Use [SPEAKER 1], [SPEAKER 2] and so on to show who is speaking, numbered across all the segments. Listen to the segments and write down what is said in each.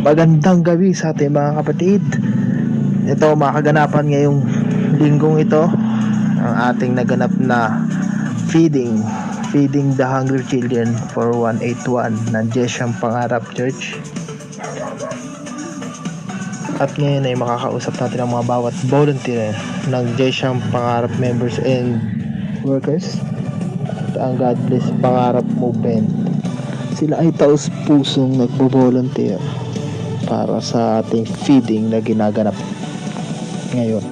[SPEAKER 1] Magandang gabi sa ating mga kapatid. Ito, makaganapan ngayong linggong ito ang ating naganap na feeding feeding the hungry children for 181 ng Jesyang Pangarap Church. At ngayon ay makakausap natin ang mga bawat volunteer ng Jesyang Pangarap members and workers at ang God Bless Pangarap Movement. Sila ay taus-pusong nagbo-volunteer para sa ating feeding na ginaganap ngayon.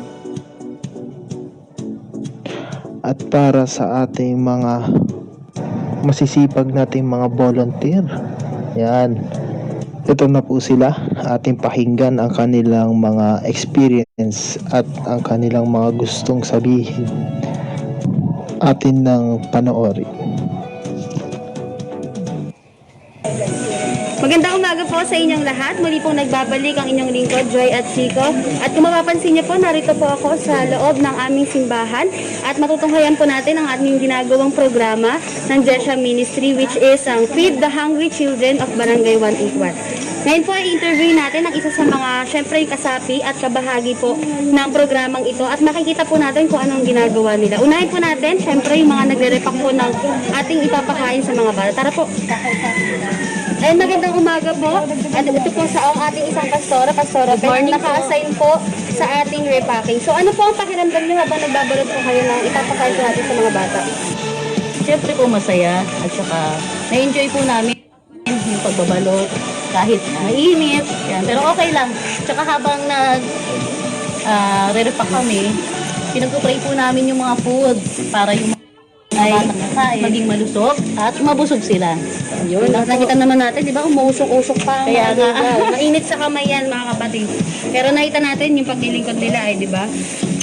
[SPEAKER 1] At para sa ating mga masisipag nating mga volunteer, yan, ito na po sila. Ating pakinggan ang kanilang mga experience at ang kanilang mga gustong sabihin. Atin ng panoorin.
[SPEAKER 2] Magandang umaga po sa inyong lahat. Muli pong nagbabalik ang inyong lingkod, Joy at Chico. At kung mapapansin niyo po, narito po ako sa loob ng aming simbahan at matutunghayan po natin ang ating ginagawang programa ng Jesha Ministry, which is ang Feed the Hungry Children of Barangay 181. Ngayon po ay interview natin ang isa sa mga, syempre, kasapi at kabahagi po ng programang ito at makikita po natin kung anong ginagawa nila. Unahin po natin, syempre, yung mga nagre-repack po ng ating ipapakain sa mga bata. Tara po! Ay, magandang umaga po. At ito po sa ating isang pastora, Beth, naka-assign po sa ating repacking. So ano po ang pakiramdam niyo habang nagbabalot po kayo ng ipapakain po natin sa mga bata?
[SPEAKER 3] Siyempre po masaya at saka na-enjoy po namin yung pagbabalot kahit mainit. Yan. Pero okay lang. Tsaka habang re-repack kami, pinag-pray po namin yung mga food para yung ay maging malusog at mabusog sila.
[SPEAKER 2] Yun, nakita naman natin, di ba, umuusok-usok pa.
[SPEAKER 3] Kaya nga.
[SPEAKER 2] Mainit sa kamay yan, mga kapatid. Pero nakita natin yung paglilingkod nila, di ba?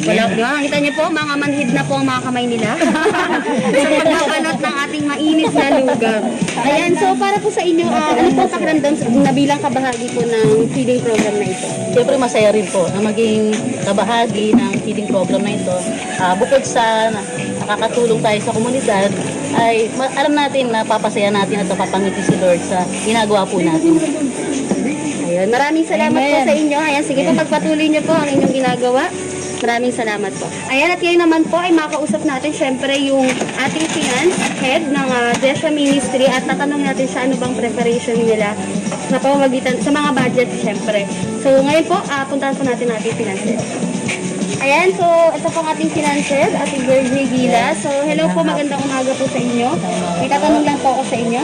[SPEAKER 2] Wala, di ba? Nakita niyo po, mga manhid na po ang mga kamay nila. Sa pagbabalot ng ating mainit na lugar. Ayan, so para po sa inyo, ano po pakiramdam na bilang kabahagi po ng feeding program na ito?
[SPEAKER 3] Siyempre masaya rin po na maging kabahagi ng feeding program na ito. Bukod sa nakakatulong tayo sa komunidad, ay alam natin na papasaya natin at papangiti si Lord sa ginagawa po natin.
[SPEAKER 2] Ayun, maraming salamat po sa inyo. Ayan, sige po, pagpatuloy niyo po ang inyong ginagawa. Maraming salamat po. Ayan, at ngayon naman po ay makausap natin syempre yung ating finance head ng Jesha Ministry at tatanong natin siya ano bang preparation nila sa pamamagitan sa mga budget syempre. So ngayon po, puntahan po natin ating finance head. Ayan, so ito po ang ating finance head, ating Virgie Gila. So hello po, magandang umaga po sa inyo. May tatanong lang po ako sa inyo.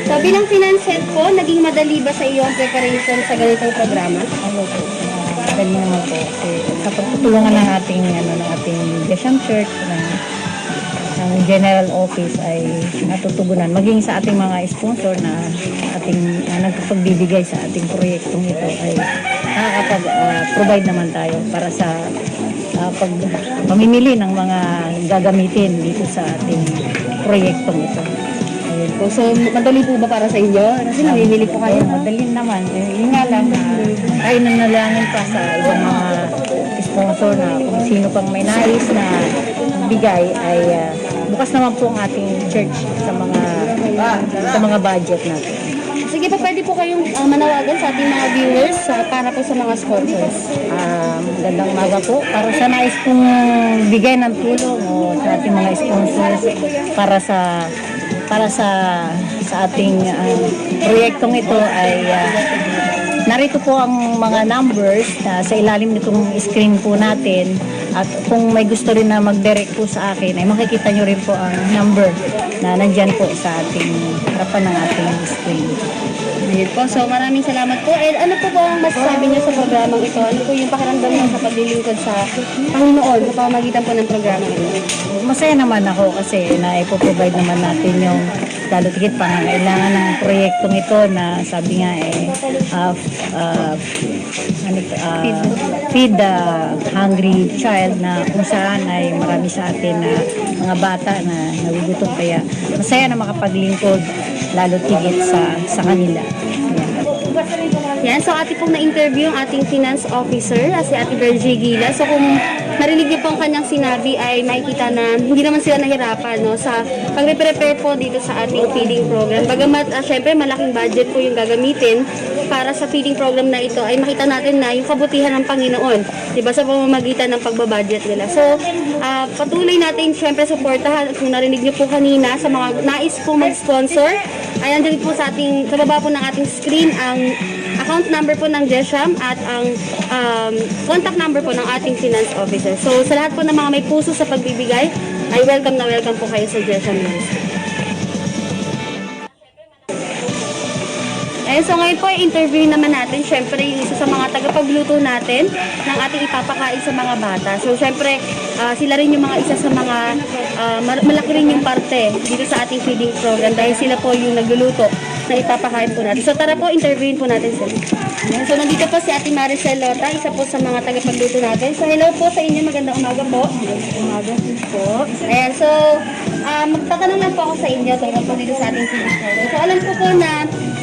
[SPEAKER 2] So bilang finance head po, naging madali ba sa iyo ang preparation sa ganitong programa?
[SPEAKER 4] Ano po? Madali naman po kasi kapag tutulungan ng ating Jesham Church ng General Office ay natutugunan maging sa ating mga sponsor na ating nagpagbibigay sa ating proyektong ito ay nakakapag-provide naman tayo para sa pamimili ng mga gagamitin dito sa ating proyektong ito.
[SPEAKER 2] Ayun po. So madali po ba para sa inyo? Kasi namimili po kayo.
[SPEAKER 4] Madali naman. Yun nga lang, tayo nanalangin pa sa ibang mga sponsor na kung sino pang may nais na bigay ay bukas naman po ang ating church sa mga budget natin.
[SPEAKER 2] Sige po, pwede po kayong manawagan sa ating mga viewers para po sa mga sponsors.
[SPEAKER 4] Magandang umaga po. Para sa nais kong bigay ng tulong o sa ating mga sponsors para sa ating proyektong ito ay narito po ang mga numbers na sa ilalim nitong screen po natin at kung may gusto rin na mag-direct po sa akin ay makikita nyo rin po ang number na nandyan po sa ating harapan ng ating screen.
[SPEAKER 2] Ayun po. So maraming salamat po. And ano po ba ang masasabi niyo sa programang ito? Ano po yung pakiramdam niyo sa paglilingkod sa Panginoon sa pamamagitan po ng programang ito?
[SPEAKER 4] Masaya naman ako kasi na-provide naman natin yung lalo tigit pangangailangan ng proyektong ito na sabi nga feed the hungry child na kung saan ay marami sa atin na mga bata na nagugutom kaya masaya na makapaglingkod lalo tigit sa kanila.
[SPEAKER 2] Yan, so ating pong na-interview ang ating finance officer, si Ate Virgie Gila. So kung narinig niyo po ang kanyang sinabi ay makikita na hindi naman sila nahirapan sa pag-prepare po dito sa ating feeding program. Bagamat syempre malaking budget po yung gagamitin para sa feeding program na ito ay makita natin na yung kabutihan ng Panginoon, diba, sa pamamagitan ng pagbabudget nila. So, patuloy natin syempre supportahan. At kung narinig niyo po kanina sa mga nais po mag-sponsor, ay andyan po sa baba po ng ating screen ang account number po ng Jesham at ang contact number po ng ating finance officer. So, sa lahat po ng mga may puso sa pagbibigay, ay welcome na welcome po kayo sa Jesham Ministry. So ngayon po, interview naman natin, syempre, yung isa sa mga tagapagluto natin ng ating ipapakain sa mga bata. So, syempre, sila rin yung mga isa sa mga malaki rin yung parte dito sa ating feeding program dahil sila po yung nagluluto na ipapakain po natin. So, tara po, interviewin po natin sila. So, nandito po si Ate Maricel Lota, isa po sa mga tagapagluto natin. So, hello po sa inyo, magandang umaga po. Magandang umaga po. Ayan, so, magtatanong lang po ako sa inyo tungkol po dito sa ating feeding program. So, alam ko po na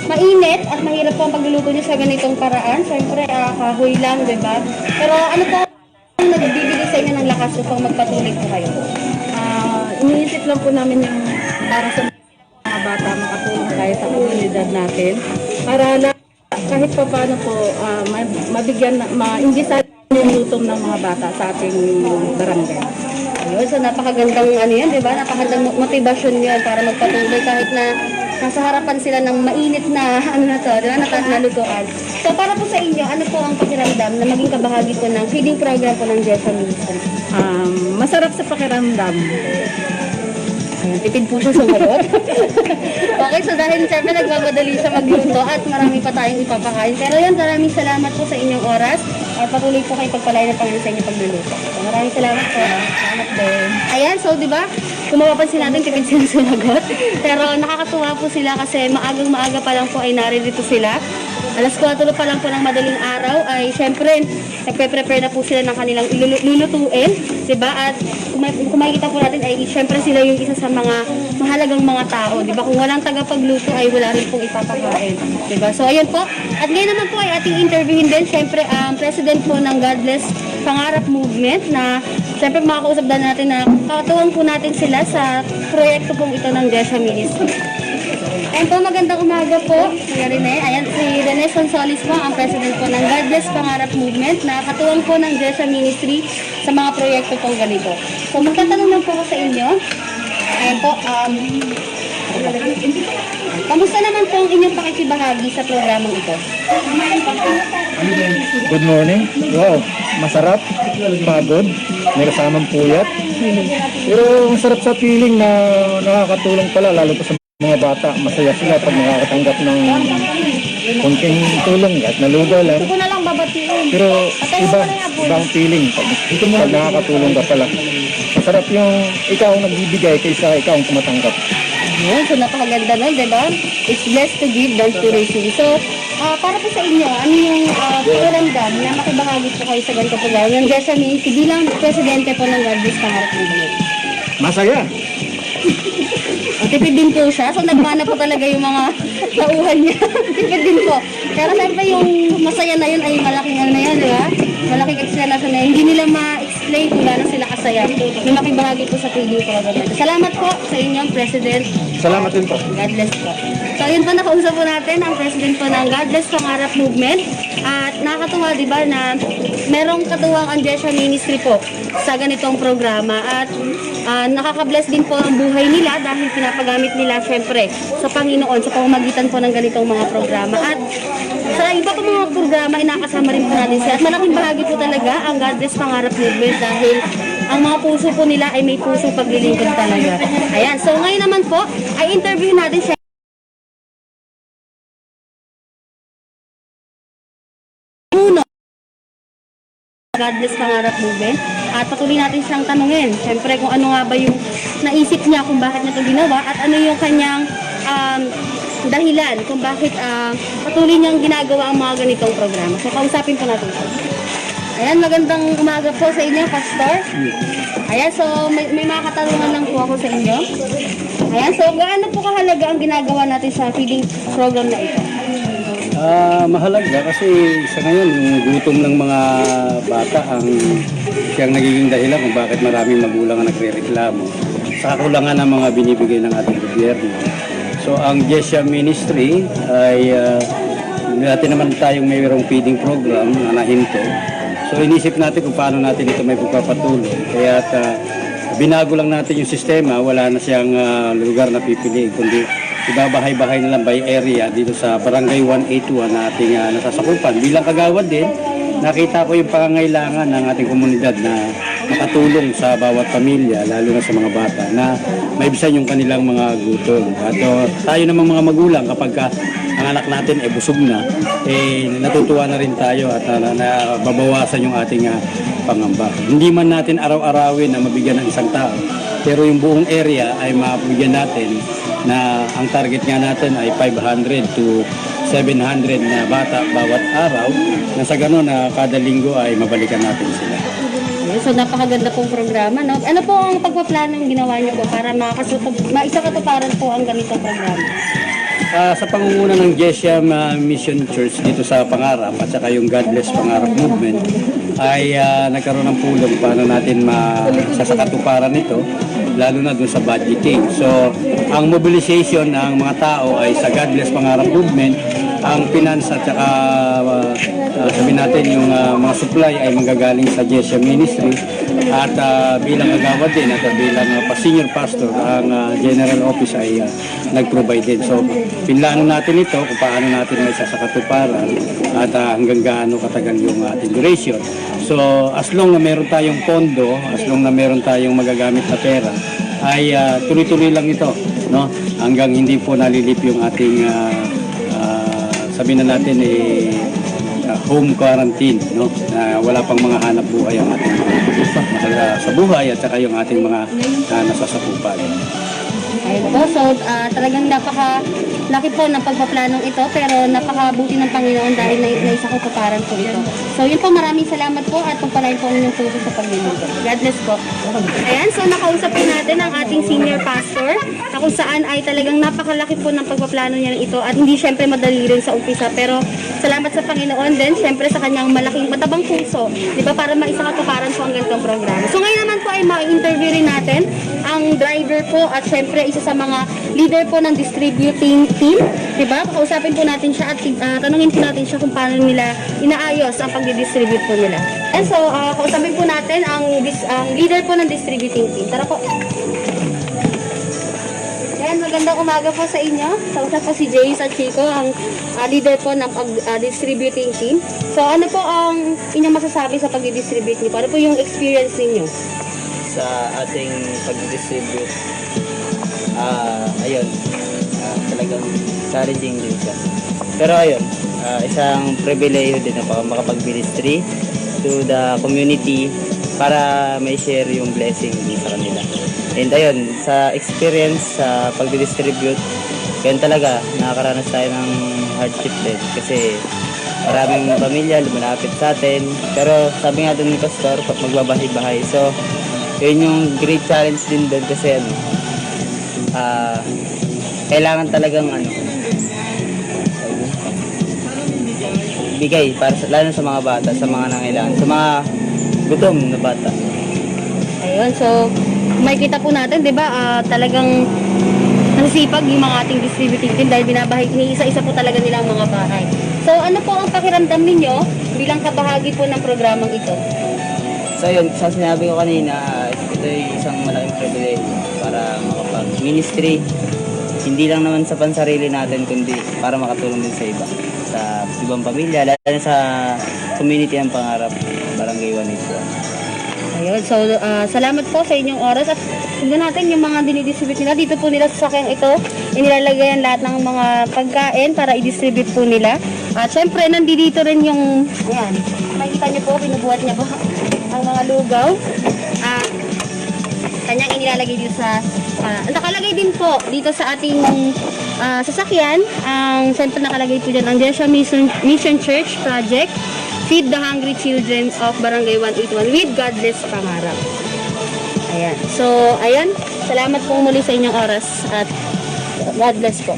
[SPEAKER 2] mainit at mahirap po ang pagluluto niyo sa ganitong paraan. Siyempre, kahoy lang, di ba? Pero ano po ang nagbibigay sa inyo ng lakas upang magpatuloy po kayo?
[SPEAKER 4] Iniisip lang po namin yung para sa mga bata makatulong tayo sa komunidad natin. Para na kahit pa paano po mabigyan, ma-inggisan yung lutom ng mga bata sa ating barangay.
[SPEAKER 2] Ayun, so napakagandang ano yan, di ba? Napakagandang motivasyon yun para magpatuloy kahit na nasa harapan sila ng mainit na ano na to, di ba? Nalutuan. So para po sa inyo, ano po ang pakiramdam na maging kabahagi po ng feeding program po ng Jesham Ministry?
[SPEAKER 4] Masarap sa pakiramdam.
[SPEAKER 2] Ayan, tipid po siya sumagot. Okay, so dahil siyempre nagmamadali siya magluto at marami pa tayong ipapakain. Pero yun, maraming salamat po sa inyong oras at patuloy po kayo pagpalain ng Panginoon sa inyong pagluluto. So, maraming salamat po. Salamat din. Ayan, so di ba, kung mapapansin natin, tipid siya sumagot. Pero nakakatuwa po sila kasi maagang-maaga pa lang po ay naririto sila. Alas 4 pa lang po ng madaling araw ay syempre nagpe-prepare na po sila ng kanilang lulutuin, diba? At kung makikita po natin ay syempre sila yung isa sa mga mahalagang mga tao, diba? Kung walang tagapagluto ay wala rin pong ipapakain, diba? So ayun po. At ngayon naman po ay ating interviewin din syempre ang president po ng God Bless Pangarap Movement na syempre makakausap din natin na kakatuwang po natin sila sa proyekto pong ito ng Jesham Ministry. Ayan po, magandang umaga po, Kuya Rene. Ayan, si Rene Sonsolis po, ang president po ng God Bless Pangarap Movement na katuwang po ng Jesham Ministry sa mga proyekto pong ganito. So, magtatanong lang po ako sa inyo. Ayan po, kamusta naman po ang inyong pakikibahagi sa programang ito?
[SPEAKER 5] Good morning. Wow, masarap, pagod, may kasamang puyat. Pero ang sarap sa feeling na nakakatulong pala, lalo pa sa mga bata. Masaya sila pag nakakatanggap ng konting tulong at nalugaw lang.
[SPEAKER 2] Ito ko na lang babatiin.
[SPEAKER 5] Pero ibang feeling pag nakakatulong ka pala. Masarap yung ikaw ang nagbibigay kaysa ikaw ang tumatanggap.
[SPEAKER 2] Ayan, so napakaganda nun, diba? It's blessed to give than to receive. So, para po sa inyo, ano yung pakiramdam na makibahagi po kayo sa ganito program ng Jesham Ministry bilang presidente po ng God Bless Pangarap Movement?
[SPEAKER 5] Masaya.
[SPEAKER 2] Tipid din po siya. So, nagmana po talaga yung mga tauhan niya. Tipid din po. Pero siyempre yung masaya na yun ay malaking ano na yun, di ba? Malaking explanation na yun. Hindi nila ma-explain kung gano'n sila kasaya na makibahagi po sa feeding program natin. Salamat po sa inyong President.
[SPEAKER 5] Salamat din po.
[SPEAKER 2] God bless po. So, yun po, nakausap po natin ang President po ng God Bless Pangarap Movement. At nakakatuwa, di ba, na merong katuwang ang Jesham Ministry po sa ganitong programa. At nakaka-bless din po ang buhay nila dahil pinapagamit nila syempre sa Panginoon sa pamamagitan po ng ganitong mga programa. At sa iba po mga programa ay nakasama rin po natin sila. At malaking bahagi po talaga ang God Bless Pangarap Movement dahil ang mga puso po nila ay may pusong paglilingkod talaga. Ayan, so ngayon naman po ay interview natin siya. God Bless Pangarap Movement at patuloy natin siyang tanungin syempre kung ano nga ba yung naisip niya kung bakit niya ito ginawa at ano yung kanyang dahilan kung bakit patuloy niyang ginagawa ang mga ganitong programa. So kausapin po natin siya. Ayan, magandang umaga po sa inyo, Pastor. Ayan, so may mga katanungan lang po ako sa inyo. Ayan, so gaano po kahalaga ang ginagawa natin sa feeding program na ito?
[SPEAKER 6] Mahalaga kasi sa ngayon yung gutom ng mga bata ang siyang nagiging dahilan kung bakit maraming magulang ang nagrereklamo sa kakulangan ng mga binibigay ng ating gobyerno. So ang Jesham Ministry ay dati naman tayong mayroong feeding program na nahinto. So inisip natin kung paano natin ito may pagpapatuloy. Kaya binago lang natin yung sistema, wala na siyang lugar na pipiliin, kundi ibabahay-bahay na lang by area dito sa Barangay 181 na ating nasasakupan. Bilang kagawad din, nakita ko yung pangangailangan ng ating komunidad na makatulong sa bawat pamilya, lalo na sa mga bata, na maibsan yung kanilang mga gutom. At tayo namang mga magulang, kapag ang anak natin ay busog na, natutuwa na rin tayo at nababawasan yung ating pangamba. Hindi man natin araw-arawin na mabigyan ng isang tao, pero yung buong area ay mabigyan natin na ang target nga natin ay 500 to 700 na bata bawat araw, na sa ganun na kada linggo ay mabalikan natin sila.
[SPEAKER 2] So napakaganda pong programa, no? Ano po ang pagpaplanong ginawa niyo po para maisakatuparan po ang ganitong programa?
[SPEAKER 6] Sa pangunguna ng Jesiam Mission Church dito sa Pangarap at saka yung God Bless Pangarap Movement ay nagkaroon ng pulong paano natin masasakatuparan ito, lalo na doon sa budgeting. So ang mobilization ng mga tao ay sa God Bless Pangarap Movement, ang finance at saka sabihin natin yung mga supply ay manggagaling sa Jesiam Ministry, at bilang agawad din at bilang senior pastor ang general office ay nag-provide din. So pinlano natin ito kung paano natin may sasakatuparan at hanggang gaano katagal yung ating duration. So as long na meron tayong pondo, as long na meron tayong magagamit na pera, ay tuloy-tuloy lang ito, no? Hanggang hindi po nalilip yung ating sabihin na natin home quarantine, no? Wala pang mga hanap buhay ang ating mga sa buhay at saka yung ating mga nasasakupan.
[SPEAKER 2] Ayun po, so talagang napaka-laki po ng pagpaplanong ito, pero napakabuti ng Panginoon dahil naisakatuparan po ito. So yun po, maraming salamat po at pagpalain po ang inyong puso sa paglilingkod. God bless po. Ayan, so nakausap po natin ang ating senior pastor, na kung saan ay talagang napakalaki po ng pagpaplano niya ito, at hindi syempre madali rin sa umpisa, pero salamat sa Panginoon din, syempre sa kanyang malaking matabang puso, di ba, para maisakatuparan po ang ganitong programa. So ngayon naman po ay ma-interview rin natin ang driver po at syempre isa sa mga leader po ng distributing team, di ba? Kausapin po natin siya at tanungin po natin siya kung paano nila inaayos ang pagdi-distribute po nila. And so, kausapin po natin ang leader po ng distributing team. Tara po. Yan, magandang umaga po sa inyo. Kausap po si James at Chico, ang leader po ng distributing team. So, ano po ang inyong masasabi sa pagdi-distribute niyo? Ano po yung experience niyo
[SPEAKER 7] sa ating pag-distribute? Ayun, talagang challenging din siya. Pero ayun, isang privilege din na makapag-ministry to the community para may share yung blessing din sa kanila. And ayun, sa experience sa pag-distribute, yan talaga, nakakaranas tayo ng hardship din kasi maraming pamilya lumalapit sa atin. Pero sabi nga doon ni Pastor, magbabahay-bahay. So, yun yung great challenge din doon kasi kailangan talagang bigay para lalo sa mga bata, sa mga nangailangan, sa mga gutom na bata.
[SPEAKER 2] Ayun, so makikita po natin, 'di ba? Talagang nasisipag yung mga ating distributing team dahil isa-isa po talaga nila ang mga bahay. So ano po ang pakiramdam ninyo bilang kabahagi po ng programang ito?
[SPEAKER 7] So yun, sa sinabi ko kanina, ito ay isang malaking privilege para makapag-ministry. Hindi lang naman sa pansarili natin, kundi para makatulong din sa iba. Sa ibang pamilya, lalo na sa community ng Pangarap, Barangay 181.
[SPEAKER 2] Ayun, so salamat po sa inyong oras at tignan natin yung mga dinidistribute nila. Dito po nila sa sakyang ito, inilalagay lahat ng mga pagkain para i-distribute po nila. At syempre, nandito rin yung, ayan, makikita niyo po, binubuhat niya po ang mga lugaw. Kanyang inilalagay dito sa, nakalagay din po dito sa ating sasakyan. Syempre nakalagay po dyan ang Jesiam Mission Church Project, Feed the Hungry Children of Barangay 181 with God Bless Pangarap. Ayan. So, ayan. Salamat po muli sa inyong oras at God bless po.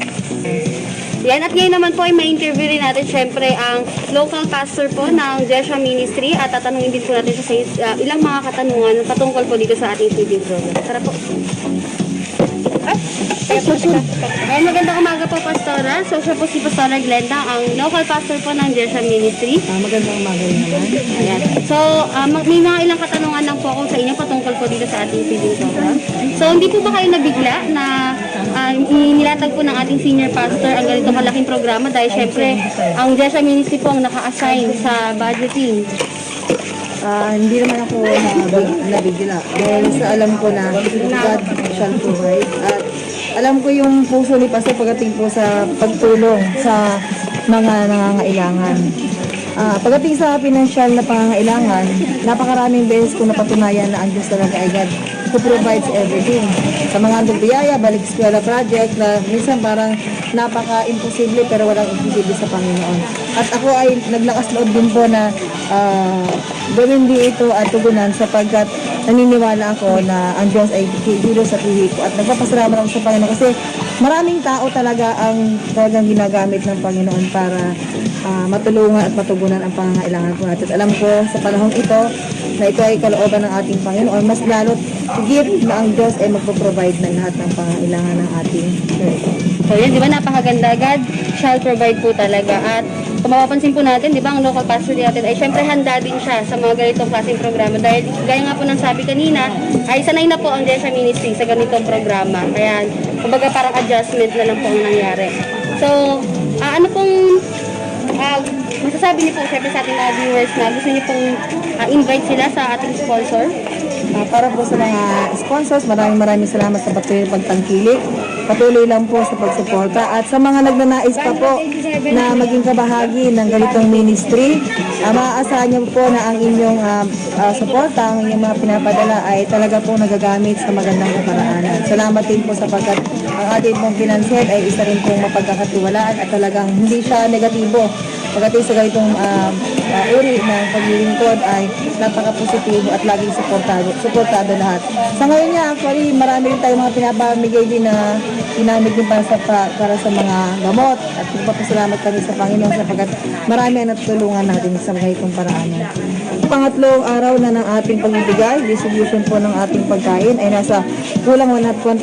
[SPEAKER 2] Yan, at ngayon naman po ay ma-interview rin natin syempre ang local pastor po ng Jesiam Ministry at tatanungin din po natin siya sa ilang mga katanungan patungkol po dito sa ating feeding program. Tara po. Ayan, magandang umaga po, Pastora. So, siya po si Pastora Glenda, ang local pastor po ng Jersey Ministry.
[SPEAKER 4] Magandang umaga naman.
[SPEAKER 2] Ayan. So, may mga ilang katanungan lang po ako sa inyo patungkol po dito sa ating feeding program. So, hindi po ba kayo nabigla na nilatag po ng ating senior pastor ang ganito kalaking programa dahil syempre, ang Jersey Ministry po ang naka-assign sa budgeting.
[SPEAKER 4] Hindi naman ako nabigla dahil sa alam ko na God shall provide at alam ko yung puso ni Pastor pagdating po sa pagtulong sa mga nangangailangan. Pagdating sa financial na pangangailangan, napakaraming beses ko napatunayan na ang Diyos talaga ay God who provides everything. Sa mga andong biyaya, balik eskwela project na minsan parang napaka-imposible pero walang imposible sa Panginoon. At ako ay naglakas loob din po na gawin din ito at tugunan sapagkat naniniwala ako na ang Diyos ay kikilos sa pihi ko at nagpapasalamat ako sa Panginoon kasi maraming tao talaga ang talagang ginagamit ng Panginoon para matulungan at matugunan ang pangangailangan po natin. Alam ko sa panahong ito na ito ay kalooban ng ating Panginoon, mas lalo't higit na ang Diyos ay magpo-provide ng lahat ng pangangailangan ng ating church.
[SPEAKER 2] So, yan, di ba, napakaganda. God shall provide po talaga. At kung mapapansin po natin, di ba, ang local pastor natin ay syempre handa din siya sa mga ganitong klaseng programa. Dahil, gaya nga po ng sabi kanina, ay sanay na po ang Jersey Ministry sa ganitong programa. Kaya, kumbaga parang adjustment na lang po ang nangyari. So, ano pong masasabi niyo po syempre sa ating mga viewers na gusto niyo pong invite sila sa ating sponsor?
[SPEAKER 4] Para po sa mga sponsors, maraming salamat sa patuloy pagtangkilik. Patuloy lang po sa pagsuporta. At sa mga nagnanais pa po na maging kabahagi ng ganitong ministry, maaasahan niyo po na ang inyong suporta, ang inyong mga pinapadala ay talaga po nagagamit sa magandang kaparaanan. Salamat din po sapagkat ang ating pong financier ay isa rin pong mapagkakatiwalaan at talagang hindi siya negatibo. Pagdating sa ganitong uri ng paglilingkod ay napaka-positibo at laging suportado lahat. Sa ngayon niya, actually, marami rin tayong mga pinapamigay din na ginamit din para sa mga gamot. At nagpapasalamat kami sa Panginoon sapagkat marami ang natutulungan natin sa ganitong paraanan. Pangatlong araw na ng ating pagbibigay, distribution po ng ating pagkain ay nasa kulang 1,500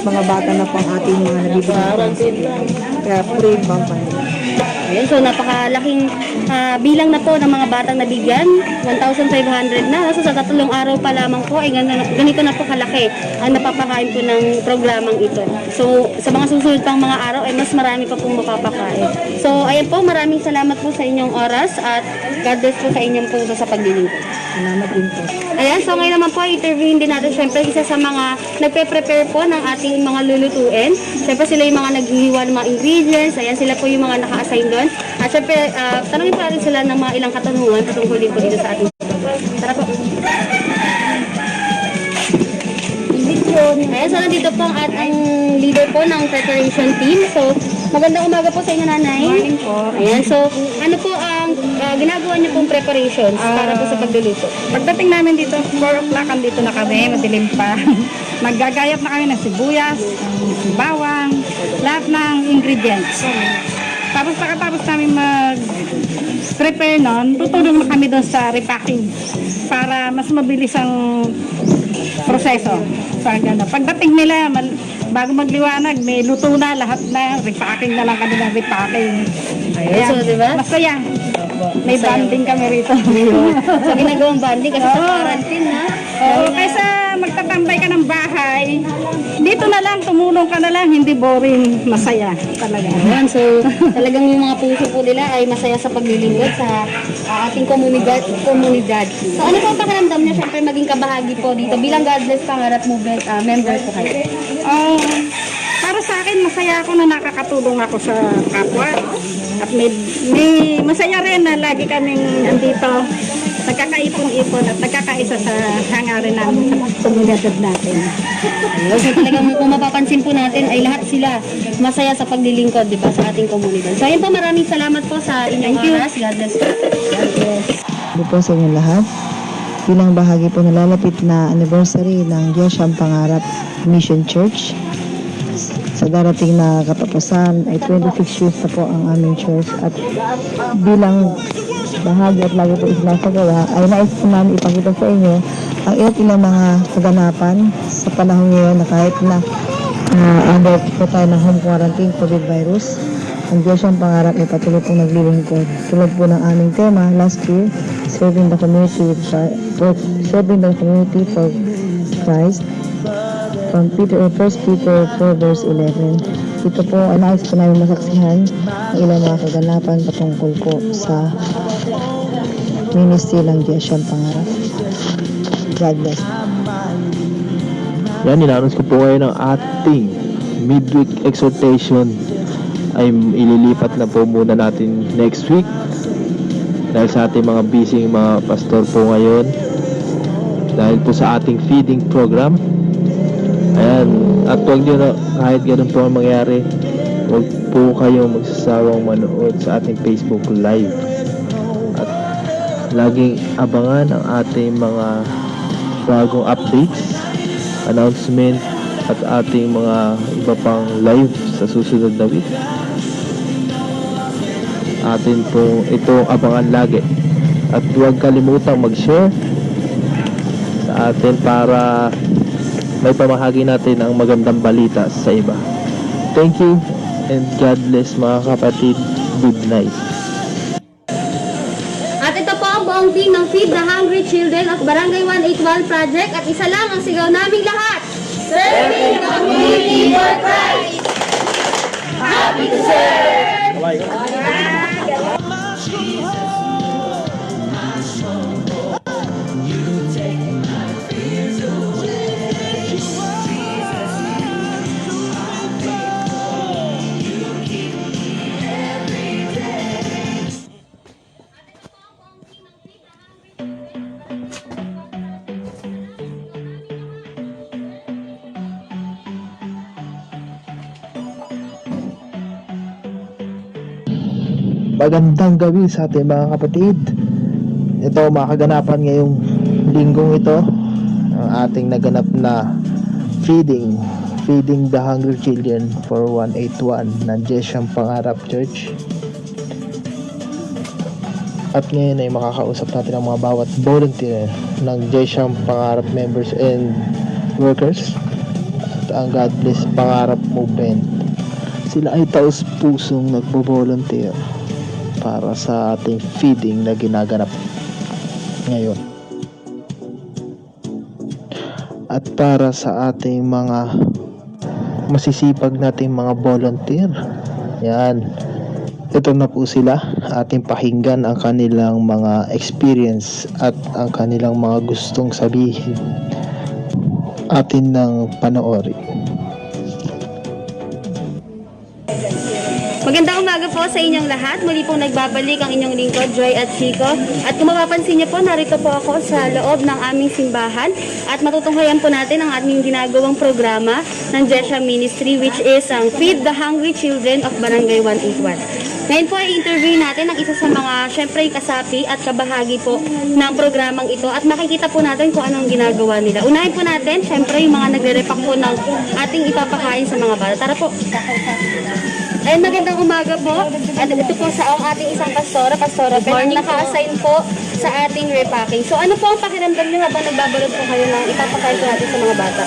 [SPEAKER 4] mga bata na po ang ating mga nabibigay. Kaya free pampang.
[SPEAKER 2] Ayan, so napakalaking bilang na po ng mga batang nabigyan, 1,500 na. So sa 3 araw pa lamang po, ay ganito na po kalaki ang napapakain po ng programang ito. So sa mga susunod pang mga araw, ay mas marami pa pong mapapakain. So ayan po, maraming salamat po sa inyong oras at God bless po sa inyong puso sa paglilingkod.
[SPEAKER 4] Salamat din po.
[SPEAKER 2] Ayan, so ngayon naman po, interviewin din natin syempre isa sa mga nagpe-prepare po ng ating mga lulutuin. Syempre sila yung mga naghihiwa ng mga ingredients. Ayan, sila po yung mga naka-assign doon. At syempre, tanongin po natin sila ng mga ilang katanungan patungkol din po dito sa ating tara po. Ayan, so nandito po ang ating leader po ng preparation team. So, magandang umaga po sa inyo, Nanay.
[SPEAKER 8] Morning po.
[SPEAKER 2] Ayan, so ano po ang ginagawa niyo pong preparations para po sa pagluluto?
[SPEAKER 8] Pagdating namin dito, 4 o'clock andito na kami, madilim pa. Maggagayat na kami ng sibuyas, ng bawang, lahat ng ingredients. Tapos pagkatapos namin mag-prepare nun, tutulong na kami doon sa repacking para mas mabilis ang proseso. Pagdating nila, bago magliwanag, may luto na lahat na, repacking na lang kami ng repacking.
[SPEAKER 2] Ayan, so diba?
[SPEAKER 8] Masaya. May banding kami rito.
[SPEAKER 2] So ginagawang banding kasi sa quarantine, ha?
[SPEAKER 8] Oo, kaysa magtatambay ka ng bahay, dito na lang, tumulong ka na lang, hindi boring, masaya talaga.
[SPEAKER 2] Ayan, so talagang yung mga puso po nila ay masaya sa paglilingkod sa ating komunidad. So ano po ang pakiramdam niyo syempre maging kabahagi po dito bilang God Bless Pangarap Movement member po kayo?
[SPEAKER 8] Para sa akin, masaya ako na nakakatulong ako sa kapwa. At may masaya rin na lagi kaming andito, nagkakaipon-ipon at nagkakaisa sa hangarin namin sa komunidad natin.
[SPEAKER 2] So talagang kung mapapansin po natin ay lahat sila masaya sa paglilingkod, di ba, sa ating komunidad. So ayun po, maraming salamat po sa inyong oras. God bless po.
[SPEAKER 9] Hello po sa inyo lahat. Bilang bahagi po ng lalapit na anniversary ng Diyos Siyang Pangarap Mission Church, sa darating na katapusan ay 26 years na po ang aming church at bilang bahagi at lagi po isinasagawa ay nais po namin ipakita sa inyo ang ilang mga kaganapan sa panahon ngayon na kahit na Under po tayo ng home quarantine COVID virus. Ang Diyos ang pangarap ay patuloy pong naglilingkod. Tulad po ng aming tema last year, serving the community for Christ from 1 Peter 4 verse 11. Ito po ay nais po namin masaksihan ang ilang mga kaganapan patungkol po sa ministry ng Diyos ang pangarap. God bless.
[SPEAKER 1] Yan, in-announce ko po ngayon ang ating midweek exhortation ay ililipat na po muna natin next week dahil sa ating mga busy mga pastor po ngayon dahil po sa ating feeding program. Ayan, at huwag nyo na kahit ganun po ang mangyari, huwag po kayong magsasawang manood sa ating Facebook Live at laging abangan ang ating mga bagong updates, announcement at ating mga iba pang live sa susunod na week. Atin po ito abangan lagi at huwag kalimutang mag-share sa atin para may pamahagi natin ang magandang balita sa iba. Thank you and God bless mga kapatid. Good night.
[SPEAKER 2] At ito po ang buong team ng Feed the Hungry Children of Barangay 181 Project at isa lang ang sigaw naming lahat. Serving the community for Christ. Happy to serve.
[SPEAKER 1] Magandang gabi sa ating mga kapatid. Ito mga kaganapan ngayong linggong ito, ang ating naganap na feeding the hungry children for 181 ng Jesyang Pangarap Church. At ngayon ay makakausap natin ang mga bawat volunteer ng Jesyang Pangarap members and workers at ang God Bless Pangarap Movement. Sila ay taus-pusong nagbo-volunteer para sa ating feeding na ginaganap ngayon. At para sa ating mga masisipag nating mga volunteer, yan, ito na po sila. Ating pakinggan ang kanilang mga experience at ang kanilang mga gustong sabihin. Atin ng panoorin.
[SPEAKER 2] Magandang umaga po sa inyong lahat. Muli pong nagbabalik ang inyong lingkod, Joy at Chico. At kung mapapansin niyo po, narito po ako sa loob ng aming simbahan at matutunghayan po natin ang ating ginagawang programa ng Jesha Ministry, which is ang Feed the Hungry Children of Barangay 181. Ngayon po ay interview natin ang isa sa mga, syempre, kasapi at kabahagi po ng programang ito at makikita po natin kung anong ginagawa nila. Unahin po natin, syempre, yung mga nagre-repack po ng ating ipapakain sa mga bata. Tara po. Ayun, magandang umaga po. At ito po sa ating isang pastora, Bel, naka-assign po sa ating repacking. So ano po ang pakiramdam niyo habang nagbabalot po kayo ng ipapakain po natin sa mga bata?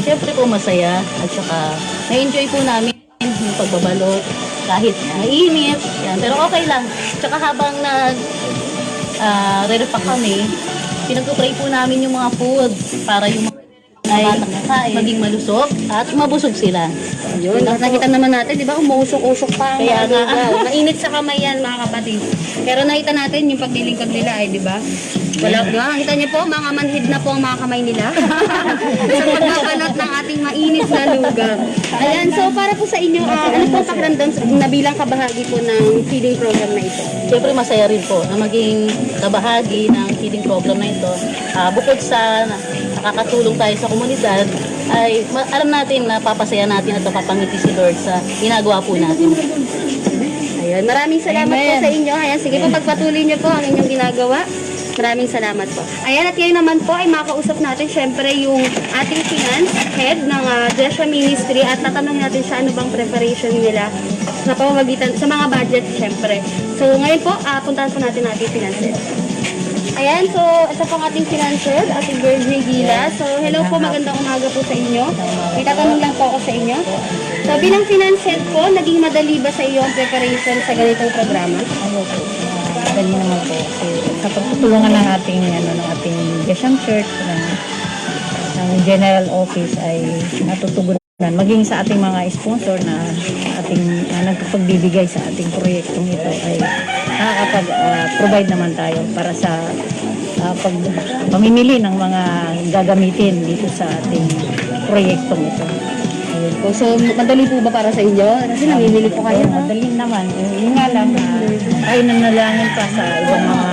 [SPEAKER 3] Siyempre po masaya at saka na-enjoy po namin yung pagbabalot kahit mainit. Yan. Pero okay lang. Tsaka habang re-repack kami, pinag-pray po namin yung mga food para yung mga batang nakain, maging malusog at mabusog sila.
[SPEAKER 2] Yun, nakita naman natin, di ba, umusok-usok pa ang
[SPEAKER 3] Kaya nga.
[SPEAKER 2] mainit sa kamay yan, mga kapatid. Pero nakita natin yung paglilingkod nila, ay, di ba? Wala, di ba? Nakita niyo po, mga manhid na po ang mga kamay nila. Sa pagbabalot ng ating mainit na lugar. Ayan, so para po sa inyo, ano po ang pakiramdam na bilang kabahagi po ng feeding program na ito?
[SPEAKER 3] Siyempre masaya rin po na maging kabahagi ng feeding program na ito. Bukod sa nakakatulong tayo sa komunidad, ay alam natin na papasaya natin at papangiti si Lord sa ginagawa po natin.
[SPEAKER 2] Ayan, maraming salamat po sa inyo. Ayan, sige po, pagpatuloy niyo po ang inyong ginagawa. Maraming salamat po. Ayan, at ngayon naman po ay makausap natin syempre yung ating finance head ng Jesha Ministry at tatanungin natin sa ano bang preparation nila sa pamamagitan sa mga budget syempre. So ngayon po, puntahan po natin ating finance head. Ayan, so ito pong ating financier, ating Virgie Gila. So hello po, magandang umaga po sa inyo. May tatanong lang po ako sa inyo. So bilang financier po, naging madali ba sa iyo ang preparation sa ganitong programa?
[SPEAKER 4] Ano po, dali naman po. Kasi sa pagtutulungan ng ating, ng ating Gesham Church, ng General Office ay natutugunan. Maging sa ating mga sponsor na nagpagbibigay sa ating proyektong ito ay nakakapag-provide naman tayo para sa pamimili ng mga gagamitin dito sa ating proyektong ito.
[SPEAKER 2] Ayun po. So madali po ba para sa inyo? Kasi namimili po kayo.
[SPEAKER 4] Madali naman. Yun nga lang na tayo nanalangin pa sa ibang mga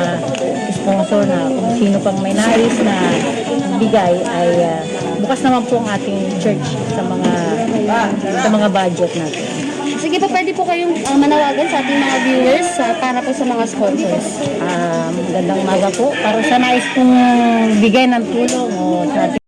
[SPEAKER 4] sponsor na kung sino pang may nais na bigay ay bukas naman po ang ating church sa mga budget natin.
[SPEAKER 2] Sige po, pwede po kayong manawagan sa ating mga viewers para po sa mga sponsors.
[SPEAKER 4] Magandang umaga po. Para sa nais kong bigay ng tulong o sa ating